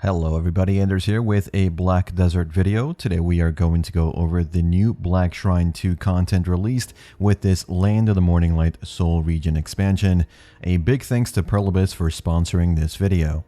Hello everybody, Anders here with a Black Desert video. Today we are going to go over the new Black Shrine 2 content released with this Land of the Morning Light Soul region expansion. A big thanks to Perlibus for sponsoring this video.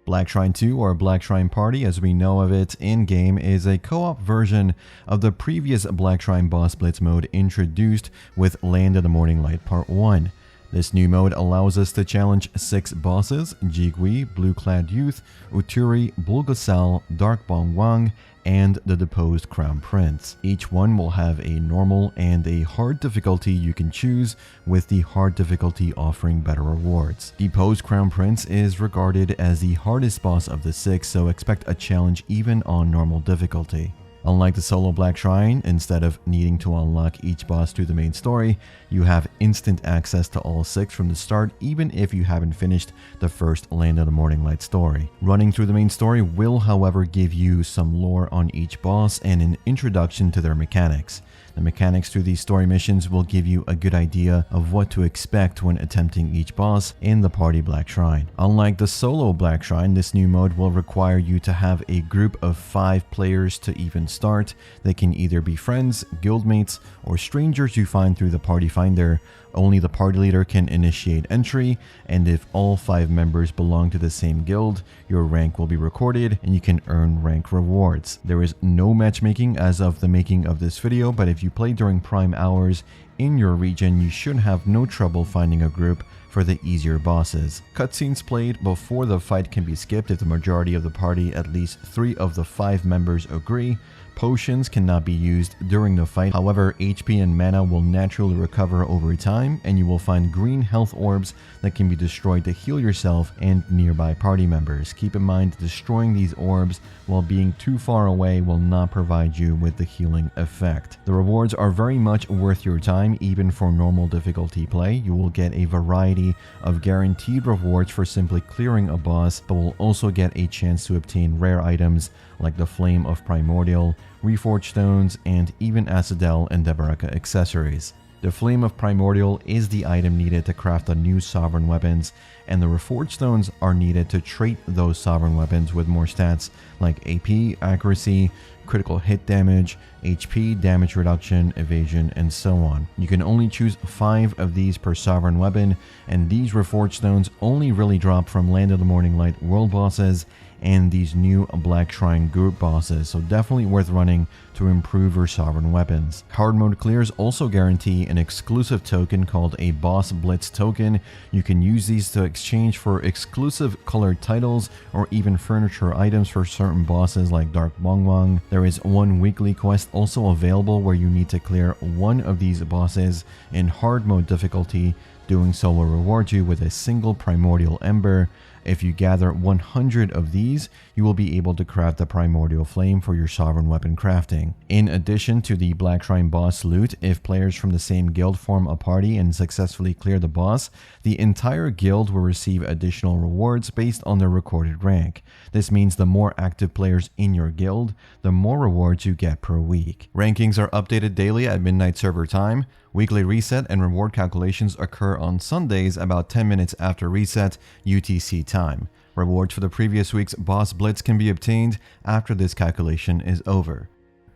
Black Shrine 2, or Black Shrine Party as we know of it in-game, is a co-op version of the previous Black Shrine Boss Blitz mode introduced with Land of the Morning Light Part 1. This new mode allows us to challenge 6 bosses: Jigwi, Blue-Clad Youth, Uturi, Bulgasal, Dark Bongwang, and the Deposed Crown Prince. Each one will have a normal and a hard difficulty you can choose, with the hard difficulty offering better rewards. Deposed Crown Prince is regarded as the hardest boss of the 6, so expect a challenge even on normal difficulty. Unlike the solo Black Shrine, instead of needing to unlock each boss through the main story, you have instant access to all 6 from the start, even if you haven't finished the first Land of the Morning Light story. Running through the main story will, however, give you some lore on each boss and an introduction to their mechanics. The mechanics through these story missions will give you a good idea of what to expect when attempting each boss in the Party Black Shrine. Unlike the solo Black Shrine, this new mode will require you to have a group of 5 players to even start. They can either be friends, guildmates, or strangers you find through the Party Finder. Only the party leader can initiate entry, and if all 5 members belong to the same guild, your rank will be recorded and you can earn rank rewards. There is no matchmaking as of the making of this video, but if you play during prime hours in your region, you should have no trouble finding a group for the easier bosses. Cutscenes played before the fight can be skipped if the majority of the party, at least 3 of the 5 members, agree. Potions cannot be used during the fight, however HP and mana will naturally recover over time, and you will find green health orbs that can be destroyed to heal yourself and nearby party members. Keep in mind, destroying these orbs while being too far away will not provide you with the healing effect. The rewards are very much worth your time, even for normal difficulty play. You will get a variety of guaranteed rewards for simply clearing a boss, but will also get a chance to obtain rare items like the Flame of Primordial, Reforged Stones, and even Acidel and Debaraka accessories. The Flame of Primordial is the item needed to craft the new Sovereign weapons, and the Reforged Stones are needed to trait those Sovereign weapons with more stats like AP, accuracy, critical hit damage, HP, damage reduction, evasion, and so on. You can only choose 5 of these per Sovereign weapon, and these Reforged Stones only really drop from Land of the Morning Light world bosses and these new Black Shrine group bosses, so definitely worth running to improve your Sovereign weapons. Hard mode clears also guarantee an exclusive token called a Boss Blitz token. You can use these to exchange for exclusive colored titles or even furniture items for certain bosses like Dark Bongwang. There is one weekly quest also available where you need to clear one of these bosses in hard mode difficulty. Doing so will reward you with a single Primordial Ember. If you gather 100 of these, you will be able to craft the Primordial Flame for your Sovereign weapon crafting. In addition to the Black Shrine boss loot, if players from the same guild form a party and successfully clear the boss, the entire guild will receive additional rewards based on their recorded rank. This means the more active players in your guild, the more rewards you get per week. Rankings are updated daily at midnight server time. Weekly reset and reward calculations occur on Sundays about 10 minutes after reset UTC time. Rewards for the previous week's Boss Blitz can be obtained after this calculation is over.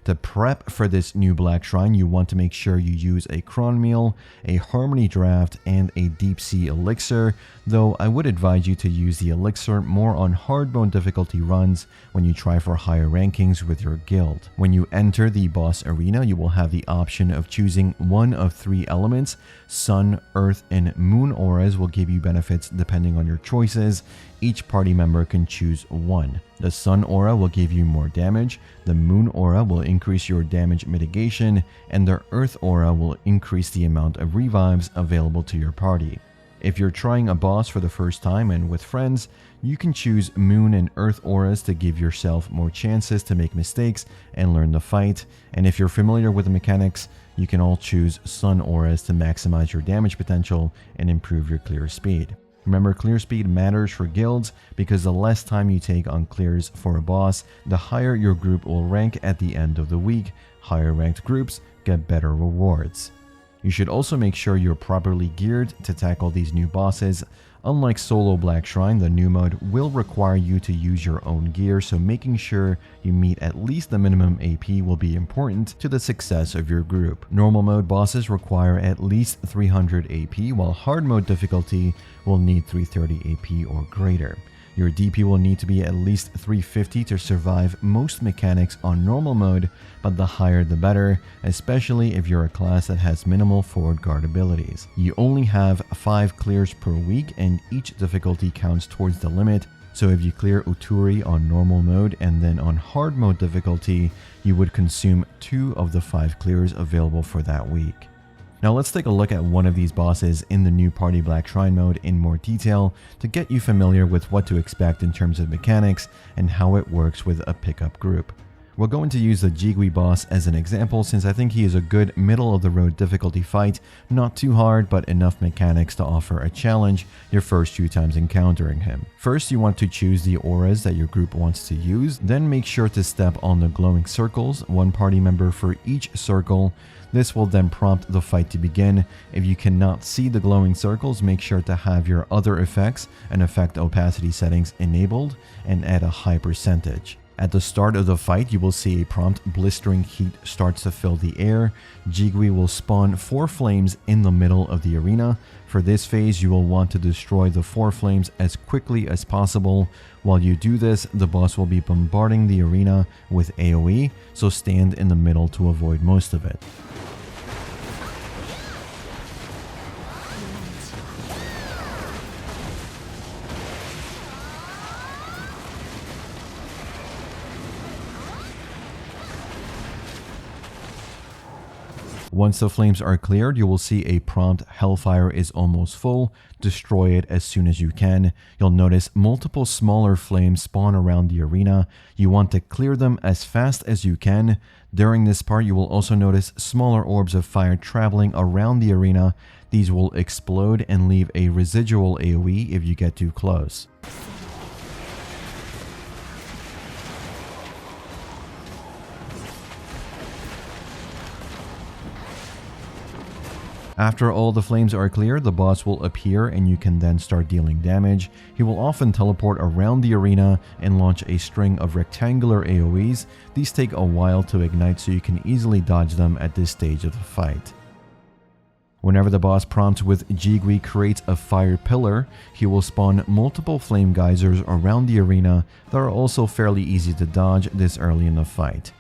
To prep for this new Black Shrine, you want to make sure you use a Cron Meal, a Harmony Draft, and a Deep Sea Elixir, though I would advise you to use the Elixir more on hard mode difficulty runs when you try for higher rankings with your guild. When you enter the boss arena, you will have the option of choosing one of 3 elements. Sun, Earth, and Moon auras will give you benefits depending on your choices. Each party member can choose one. The Sun aura will give you more damage, the Moon aura will increase your damage mitigation, and the Earth aura will increase the amount of revives available to your party. If you're trying a boss for the first time and with friends, you can choose Moon and Earth auras to give yourself more chances to make mistakes and learn the fight. And if you're familiar with the mechanics, you can all choose Sun auras to maximize your damage potential and improve your clear speed. Remember, clear speed matters for guilds because the less time you take on clears for a boss, the higher your group will rank at the end of the week. Higher ranked groups get better rewards. You should also make sure you're properly geared to tackle these new bosses. Unlike solo Black Shrine, the new mode will require you to use your own gear, so making sure you meet at least the minimum AP will be important to the success of your group. Normal mode bosses require at least 300 AP, while hard mode difficulty will need 330 AP or greater. Your DP will need to be at least 350 to survive most mechanics on normal mode, but the higher the better, especially if you're a class that has minimal forward guard abilities. You only have 5 clears per week and each difficulty counts towards the limit, so if you clear Uturi on normal mode and then on hard mode difficulty, you would consume 2 of the 5 clears available for that week. Now let's take a look at one of these bosses in the new Party Black Shrine mode in more detail to get you familiar with what to expect in terms of mechanics and how it works with a pickup group. We're going to use the Jigwi boss as an example since I think he is a good middle of the road difficulty fight, not too hard but enough mechanics to offer a challenge your first few times encountering him. First, you want to choose the auras that your group wants to use, then make sure to step on the glowing circles, one party member for each circle. This will then prompt the fight to begin. If you cannot see the glowing circles, make sure to have your other effects and effect opacity settings enabled and at a high percentage. At the start of the fight, you will see a prompt blistering heat starts to fill the air. Jigwi will spawn 4 flames in the middle of the arena. For this phase, you will want to destroy the 4 flames as quickly as possible. While you do this, the boss will be bombarding the arena with AoE, so stand in the middle to avoid most of it. Once the flames are cleared, you will see a prompt "Hellfire is almost full. Destroy it as soon as you can." You'll notice multiple smaller flames spawn around the arena. You want to clear them as fast as you can. During this part, you will also notice smaller orbs of fire traveling around the arena. These will explode and leave a residual AoE if you get too close. After all the flames are clear, the boss will appear and you can then start dealing damage. He will often teleport around the arena and launch a string of rectangular AoEs. These take a while to ignite, so you can easily dodge them at this stage of the fight. Whenever the boss prompts with Jigwi creates a fire pillar, he will spawn multiple flame geysers around the arena that are also fairly easy to dodge this early in the fight.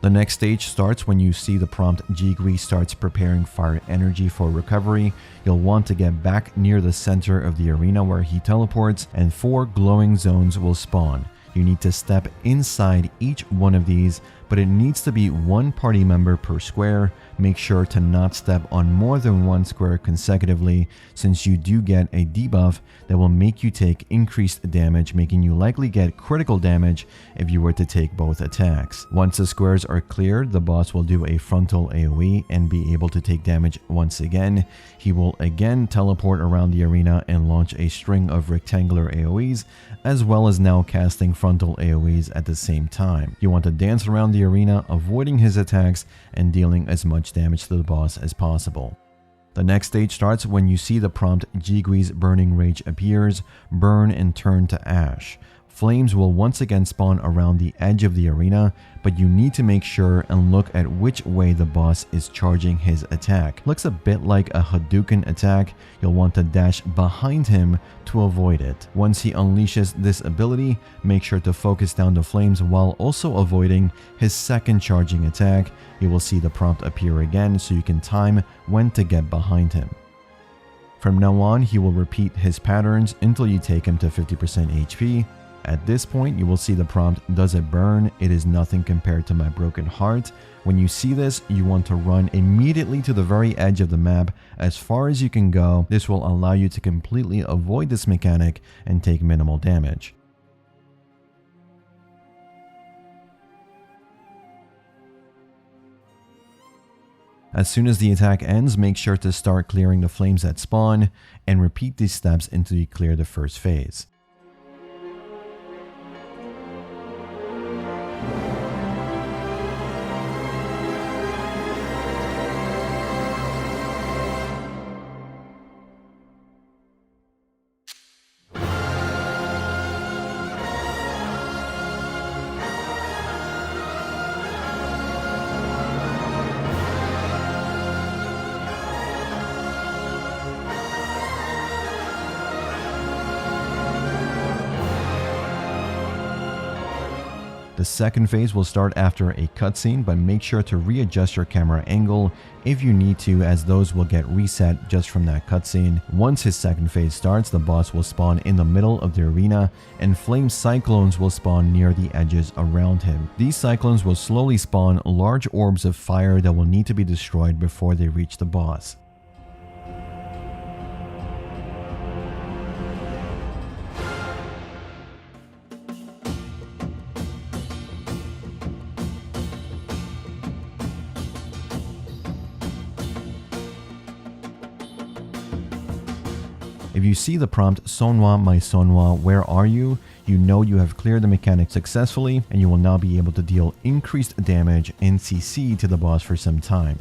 The next stage starts when you see the prompt Jigwi starts preparing fire energy for recovery. You'll want to get back near the center of the arena where he teleports, and 4 glowing zones will spawn. You need to step inside each one of these, but it needs to be 1 party member per square. Make sure to not step on more than 1 square consecutively, since you do get a debuff that will make you take increased damage, making you likely get critical damage if you were to take both attacks. Once the squares are cleared, the boss will do a frontal AoE and be able to take damage once again. He will again teleport around the arena and launch a string of rectangular AoEs, as well as now casting frontal AoEs at the same time. You want to dance around the arena, avoiding his attacks and dealing as much damage to the boss as possible. The next stage starts when you see the prompt Jigwi's Burning Rage appears. Burn and turn to ash. Flames will once again spawn around the edge of the arena, but you need to make sure and look at which way the boss is charging his attack. Looks a bit like a Hadouken attack. You'll want to dash behind him to avoid it. Once he unleashes this ability, make sure to focus down the flames while also avoiding his second charging attack. You will see the prompt appear again, so you can time when to get behind him. From now on, he will repeat his patterns until you take him to 50% HP. At this point, you will see the prompt, "Does it burn? It is nothing compared to my broken heart." When you see this, you want to run immediately to the very edge of the map as far as you can go. This will allow you to completely avoid this mechanic and take minimal damage. As soon as the attack ends, make sure to start clearing the flames that spawn and repeat these steps until you clear the first phase. The second phase will start after a cutscene, but make sure to readjust your camera angle if you need to, as those will get reset just from that cutscene. Once his second phase starts, the boss will spawn in the middle of the arena, and flame cyclones will spawn near the edges around him. These cyclones will slowly spawn large orbs of fire that will need to be destroyed before they reach the boss. If you see the prompt "Sonwa, my Sonwa, where are you?", you know you have cleared the mechanic successfully, and you will now be able to deal increased damage and CC to the boss for some time.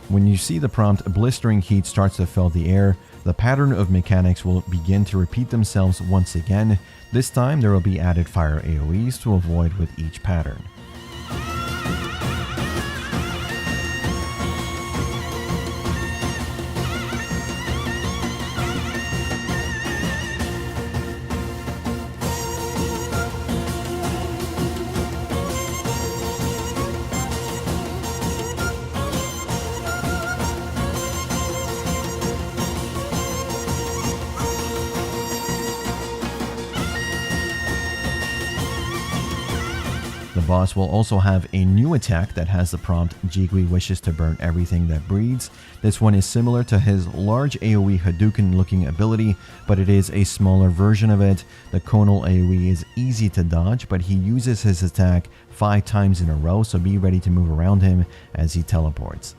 When you see the prompt "Blistering heat starts to fill the air", the pattern of mechanics will begin to repeat themselves once again. This time there will be added fire AoEs to avoid with each pattern. The boss will also have a new attack that has the prompt "Jigwi wishes to burn everything that breathes". This one is similar to his large AoE Hadouken looking ability, but it is a smaller version of it. The conal AoE is easy to dodge, but he uses his attack 5 times in a row, so be ready to move around him as he teleports.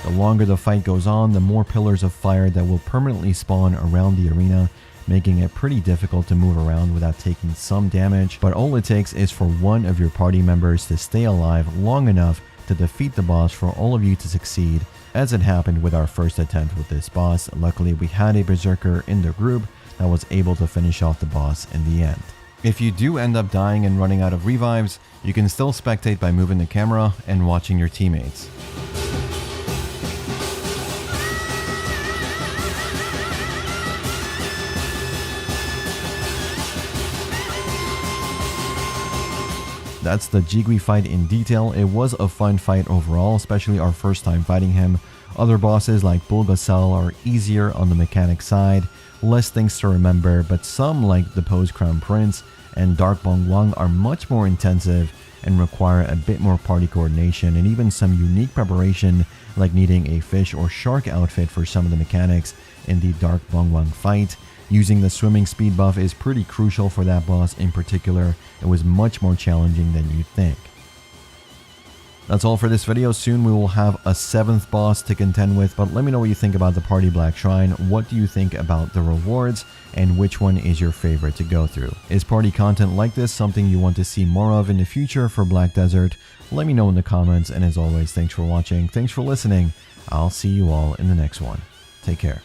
The longer the fight goes on, the more pillars of fire that will permanently spawn around the arena, making it pretty difficult to move around without taking some damage. But all it takes is for one of your party members to stay alive long enough to defeat the boss for all of you to succeed, as it happened with our first attempt with this boss. Luckily, we had a berserker in the group that was able to finish off the boss in the end. If you do end up dying and running out of revives, you can still spectate by moving the camera and watching your teammates. That's the Jigwi fight in detail. It was a fun fight overall, especially our first time fighting him. Other bosses like Bulbasaur are easier on the mechanic side, less things to remember, but some like the Post Crown Prince and Dark Bong Wang are much more intensive and require a bit more party coordination and even some unique preparation, like needing a fish or shark outfit for some of the mechanics in the Dark Bong Wang fight. Using the swimming speed buff is pretty crucial for that boss in particular. It was much more challenging than you'd think. That's all for this video. Soon we will have a 7th boss to contend with, but let me know what you think about the Party Black Shrine. What do you think about the rewards, and which one is your favorite to go through? Is party content like this something you want to see more of in the future for Black Desert? Let me know in the comments, and as always, thanks for watching, thanks for listening. I'll see you all in the next one. Take care.